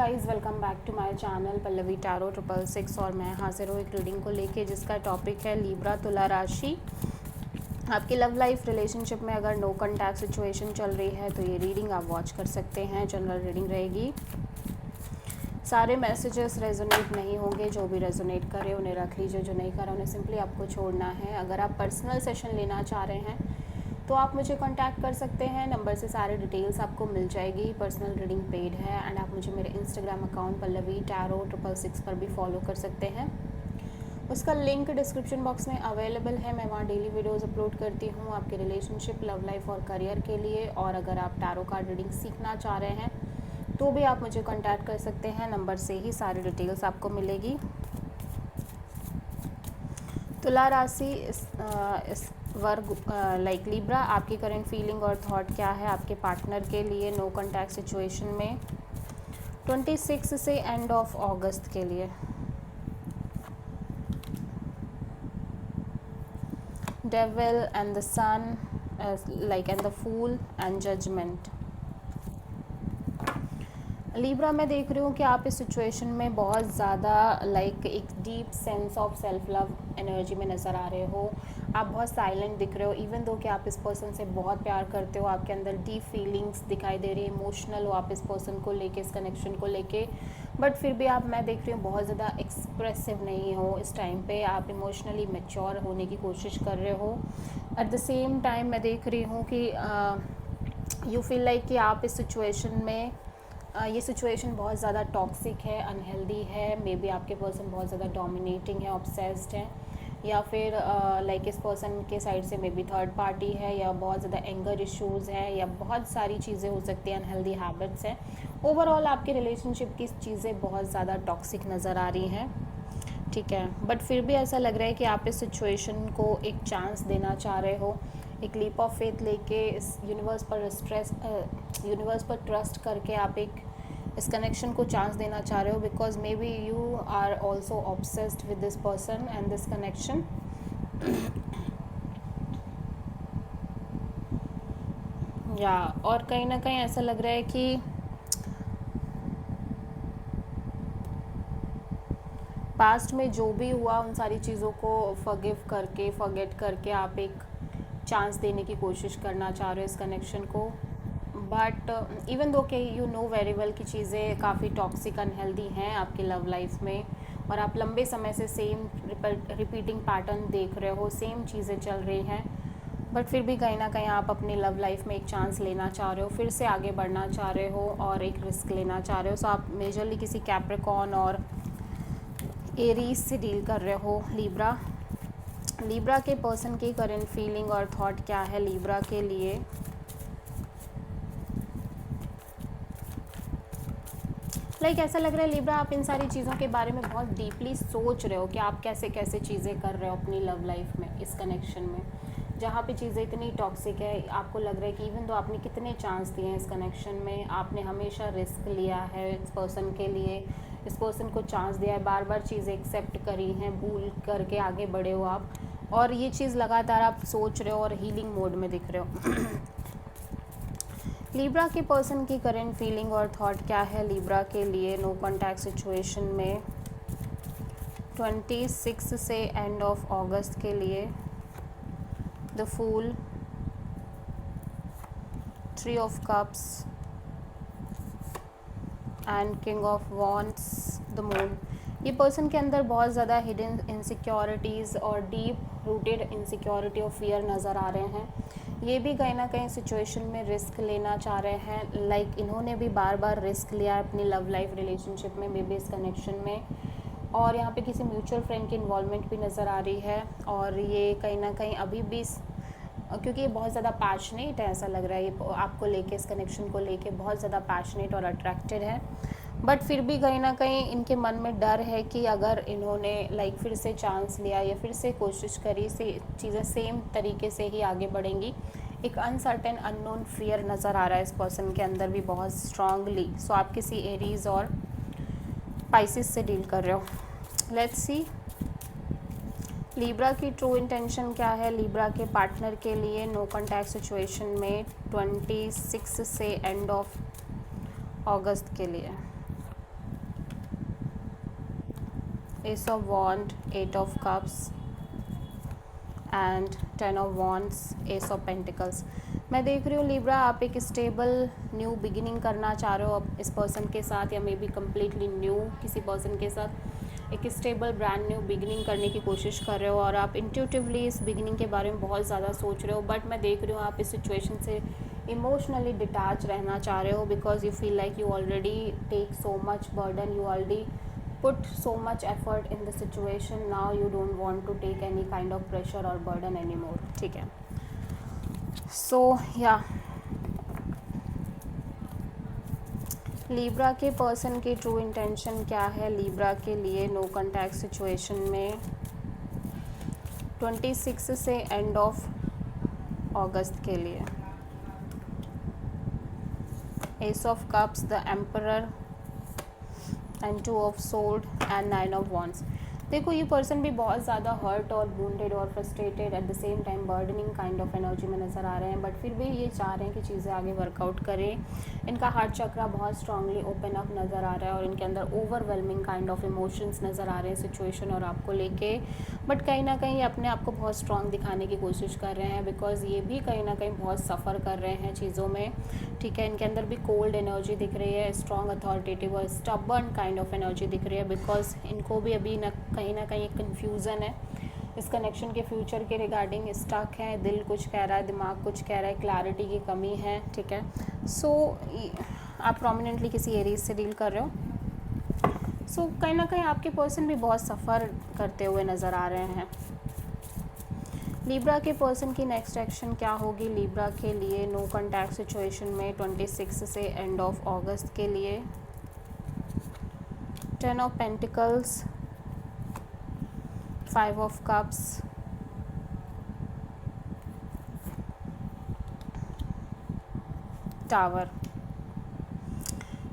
Guys, welcome back to my channel Pallavi tarot 666 और मैं हाजिर हूँ एक रीडिंग को लेके जिसका टॉपिक है लिब्रा तुला राशि। आपकी लव लाइफ रिलेशनशिप में अगर नो कॉन्टैक्ट सिचुएशन चल रही है तो ये रीडिंग आप वॉच कर सकते हैं। जनरल रीडिंग रहेगी, सारे मैसेजेस रेजोनेट नहीं होंगे। जो भी रेजोनेट करे उन्हें रख लीजिए, जो नहीं करा उन्हें सिंपली आपको छोड़ना है। अगर आप पर्सनल सेशन लेना चाह रहे हैं तो आप मुझे कांटेक्ट कर सकते हैं। नंबर से सारे डिटेल्स आपको मिल जाएगी। पर्सनल रीडिंग पेड है एंड आप मुझे मेरे इंस्टाग्राम अकाउंट पल्लवी टैरो 666 पर भी फॉलो कर सकते हैं। उसका लिंक डिस्क्रिप्शन बॉक्स में अवेलेबल है। मैं वहाँ डेली वीडियोस अपलोड करती हूँ आपके रिलेशनशिप, लव लाइफ और करियर के लिए। और अगर आप टैरो कार्ड रीडिंग सीखना चाह रहे हैं तो भी आप मुझे कांटेक्ट कर सकते हैं। नंबर से ही सारी डिटेल्स आपको मिलेगी। तुला राशि इस वर्ग लाइक लिब्रा, आपकी करंट फीलिंग और थॉट क्या है आपके पार्टनर के लिए नो कॉन्टैक्ट सिचुएशन में 26 से एंड ऑफ अगस्त के लिए। Devil and the sun like and the fool and judgement. Libra मैं देख रही हूँ कि आप इस सिचुएशन में बहुत ज़्यादा लाइक एक deep sense of self love energy में नज़र आ रहे हो। आप बहुत साइलेंट दिख रहे हो, इवन दो कि आप इस पर्सन से बहुत प्यार करते हो। आपके अंदर डीप फीलिंग्स दिखाई दे रही है, इमोशनल हो आप इस पर्सन को लेके, इस कनेक्शन को लेके। बट फिर भी आप, मैं देख रही हूँ, बहुत ज़्यादा एक्सप्रेसिव नहीं हो इस टाइम पे। आप इमोशनली मैच्योर होने की कोशिश कर रहे हो। एट द सेम टाइम मैं देख रही हूँ कि यू फील लाइक कि आप इस सिचुएशन में ये सिचुएशन बहुत ज़्यादा टॉक्सिक है, अनहेल्दी है। मे बी आपके पर्सन बहुत ज़्यादा डोमिनेटिंग है, ऑब्सेस्ड है, या फिर लाइक इस पर्सन के साइड से मे बी थर्ड पार्टी है, या बहुत ज़्यादा एंगर इश्यूज़ हैं, या बहुत सारी चीज़ें हो सकती हैं, अनहेल्दी हैबिट्स हैं। ओवरऑल आपके रिलेशनशिप की चीज़ें बहुत ज़्यादा टॉक्सिक नज़र आ रही हैं, ठीक है। बट फिर भी ऐसा लग रहा है कि आप इस सिचुएशन को एक चांस देना चाह रहे हो। एक लीप ऑफ फेथ लेके इस यूनिवर्स पर ट्रस्ट करके आप एक इस कनेक्शन को चांस देना चाह रहे हो। Because maybe you are also obsessed with this person and this connection. या और कहीं ना कहीं ऐसा लग रहा है कि पास्ट में जो भी हुआ उन सारी चीज़ों को फॉरगिव करके, फॉरगेट करके आप एक चांस देने की कोशिश करना चाह रहे हो इस कनेक्शन को। बट इवन दो कि यू नो वेरी वेल कि चीज़ें काफ़ी टॉक्सिक, अनहेल्दी हैं आपकी लव लाइफ में, और आप लंबे समय से सेम रिपीटिंग पैटर्न देख रहे हो, सेम चीज़ें चल रही हैं। बट फिर भी कहीं ना कहीं आप अपनी लव लाइफ में एक चांस लेना चाह रहे हो, फिर से आगे बढ़ना चाह रहे हो और एक रिस्क लेना चाह रहे हो। सो आप मेजरली किसी कैप्रिकॉर्न और एरीज से डील कर रहे हो लिब्रा। लिब्रा के पर्सन की करंट फीलिंग और थॉट क्या है लिब्रा के लिए। लाइक ऐसा लग रहा है लिब्रा, आप इन सारी चीज़ों के बारे में बहुत डीपली सोच रहे हो कि आप कैसे कैसे चीज़ें कर रहे हो अपनी लव लाइफ में, इस कनेक्शन में जहाँ पे चीज़ें इतनी टॉक्सिक है। आपको लग रहा है कि इवन तो आपने कितने चांस दिए हैं इस कनेक्शन में, आपने हमेशा रिस्क लिया है इस पर्सन के लिए, इस पर्सन को चांस दिया है, बार बार चीज़ें एक्सेप्ट करी हैं, भूल करके आगे बढ़े हो आप, और ये चीज़ लगातार आप सोच रहे हो और हीलिंग मोड में दिख रहे हो। लिब्रा के पर्सन की करंट फीलिंग और थॉट क्या है लिब्रा के लिए नो कॉन्टैक्ट सिचुएशन में 26 से एंड ऑफ अगस्त के लिए। The fool, 3 of cups and king of wands, the moon. ये पर्सन के अंदर बहुत ज़्यादा हिडन इनसिक्योरिटीज़ और डीप रूटेड इनसिक्योरिटी और फियर नज़र आ रहे हैं। ये भी कहीं ना कहीं सिचुएशन में रिस्क लेना चाह रहे हैं। लाइक इन्होंने भी बार बार रिस्क लिया है अपनी लव लाइफ रिलेशनशिप में, मे बी इस कनेक्शन में, और यहाँ पे किसी म्यूचुअल फ्रेंड की इन्वॉल्वमेंट भी नज़र आ रही है। और ये कहीं ना कहीं अभी भी, क्योंकि ये बहुत ज़्यादा पैशनेट है, ऐसा लग रहा है ये आपको लेके, इस कनेक्शन को लेके बहुत ज़्यादा पैशनेट और अट्रैक्टेड है। बट फिर भी कहीं ना कहीं इनके मन में डर है कि अगर इन्होंने लाइक फिर से चांस लिया या फिर से कोशिश करी, से चीज़ें सेम तरीके से ही आगे बढ़ेंगी। एक अनसर्टेन, अननोन फियर नज़र आ रहा है इस पर्सन के अंदर भी बहुत स्ट्रांगली। सो आप किसी एरीज और पाइसिस से डील कर रहे हो। लेट्स सी लिब्रा की ट्रू इंटेंशन क्या है लिब्रा के पार्टनर के लिए नो कॉन्टैक्ट सिचुएशन में 26 से एंड ऑफ अगस्त के लिए। Ace of wand, 8 of cups and 10 of wands, ace of pentacles. मैं देख रही हूँ लिब्रा, आप एक स्टेबल न्यू बिगिनिंग करना चाह रहे हो अब इस पर्सन के साथ, या मे बी कम्प्लीटली न्यू किसी पर्सन के साथ एक स्टेबल ब्रांड न्यू बिगिनिंग करने की कोशिश कर रहे हो, और आप इंट्यूटिवली इस बिगिनिंग के बारे में बहुत ज़्यादा सोच रहे हो। बट मैं देख रही हूँ आप इस सिचुएशन से इमोशनली डिटैच रहना चाह रहे हो, because you feel like you already take so much burden, you already put so much effort in the situation, now you don't want to take any kind of pressure or burden anymore. ठीक है, so yeah, Libra के person की true intention क्या है Libra के लिए no contact situation में 26 से एंड ऑफ अगस्त के लिए? Ace of cups, the emperor and 2 of sword and 9 of wands. देखो ये पर्सन भी बहुत ज़्यादा हर्ट और वुंडेड और frustrated at the same time burdening kind of energy में नज़र आ रहे हैं, बट फिर भी ये चाह रहे हैं कि चीज़ें आगे वर्कआउट करें। इनका हार्ट चक्रा बहुत स्ट्रांगली ओपन अप नज़र आ रहा है और इनके अंदर ओवरवेलमिंग काइंड ऑफ इमोशंस नज़र आ रहे हैं सिचुएशन और आपको लेके, बट कहीं ना कहीं अपने आप को बहुत स्ट्रांग दिखाने की कोशिश कर रहे हैं, बिकॉज ये भी कहीं ना कहीं बहुत सफ़र कर रहे हैं चीज़ों में। ठीक है, इनके अंदर भी कोल्ड एनर्जी दिख रही है, स्ट्रॉन्ग अथॉरिटेटिव और स्टबर्न काइंड ऑफ एनर्जी दिख रही है, बिकॉज इनको भी अभी ना कहीं एक कन्फ्यूज़न है इस कनेक्शन के फ्यूचर के रिगार्डिंग, स्टक है, दिल कुछ कह रहा है, दिमाग कुछ कह रहा है, क्लैरिटी की कमी है। ठीक है, सो आप प्रोमिनेंटली किसी एरीज से डील कर रहे हो, सो कहीं ना कहीं आपके पर्सन भी बहुत सफ़र करते हुए नज़र आ रहे हैं। लिब्रा के पर्सन की नेक्स्ट एक्शन क्या होगी लिब्रा के लिए नो कॉन्टैक्ट सिचुएशन में 26 से एंड ऑफ अगस्त के लिए? 10 of pentacles, 5 of cups, tower.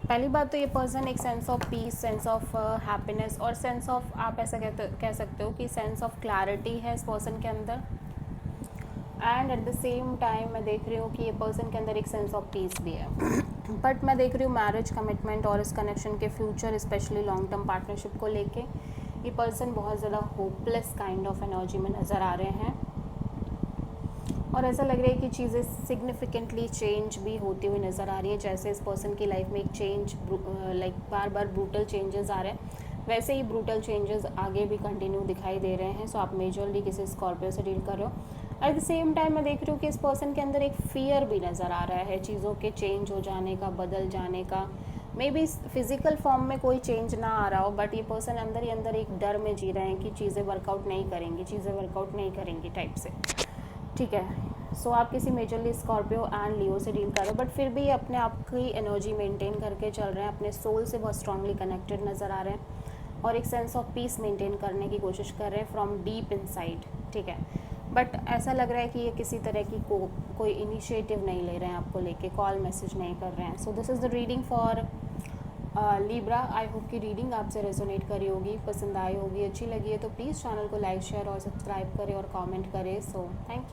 पहली बात तो ये पर्सन एक sense of peace, sense of happiness और सेंस ऑफ, आप ऐसा कह सकते हो कि सेंस ऑफ क्लैरिटी है इस पर्सन के अंदर, and at the same time मैं देख रही हूँ कि ये पर्सन के अंदर एक सेंस ऑफ पीस भी है। बट मैं देख रही हूँ मैरिज कमिटमेंट और इस कनेक्शन के future, specially long term partnership को लेके ये पर्सन बहुत ज़्यादा होपलेस काइंड ऑफ एनर्जी में नज़र आ रहे हैं, और ऐसा लग रहा है कि चीज़ें सिग्निफिकेंटली चेंज भी होती हुई नज़र आ रही है। जैसे इस पर्सन की लाइफ में एक चेंज लाइक बार बार ब्रूटल चेंजेस आ रहे हैं, वैसे ही ब्रूटल चेंजेस आगे भी कंटिन्यू दिखाई दे रहे हैं। सो आप मेजरली किसी स्कॉर्पियो से डील कर रहे हो। एट द सेम टाइम मैं देख रही हूँ कि इस पर्सन के अंदर एक फियर भी नज़र आ रहा है चीज़ों के चेंज हो जाने का, बदल जाने का। मे बी फिज़िकल फॉर्म में कोई चेंज ना आ रहा हो, बट ये पर्सन अंदर ही अंदर एक डर में जी रहे हैं कि चीज़ें वर्कआउट नहीं करेंगी, चीज़ें वर्कआउट नहीं करेंगी टाइप से। ठीक है, सो आप किसी मेजरली स्कॉर्पियो एंड लियो से डील कर रहे हो, बट फिर भी अपने आप की एनर्जी मेंटेन करके चल रहे हैं, अपने सोल से बहुत स्ट्रांगली कनेक्टेड नज़र आ रहे हैं और एक सेंस ऑफ पीस मेंटेन करने की कोशिश कर रहे हैं फ्रॉम डीप इनसाइड। ठीक है, बट ऐसा लग रहा है कि ये किसी तरह की कोई इनिशिएटिव नहीं ले रहे हैं आपको लेके, कॉल मैसेज नहीं कर रहे हैं। So this is the reading for Libra. I hope कि रीडिंग आपसे रेजोनेट करी होगी, पसंद आई होगी, अच्छी लगी है तो प्लीज़ चैनल को लाइक, शेयर और सब्सक्राइब करें और कमेंट करें। So thank you.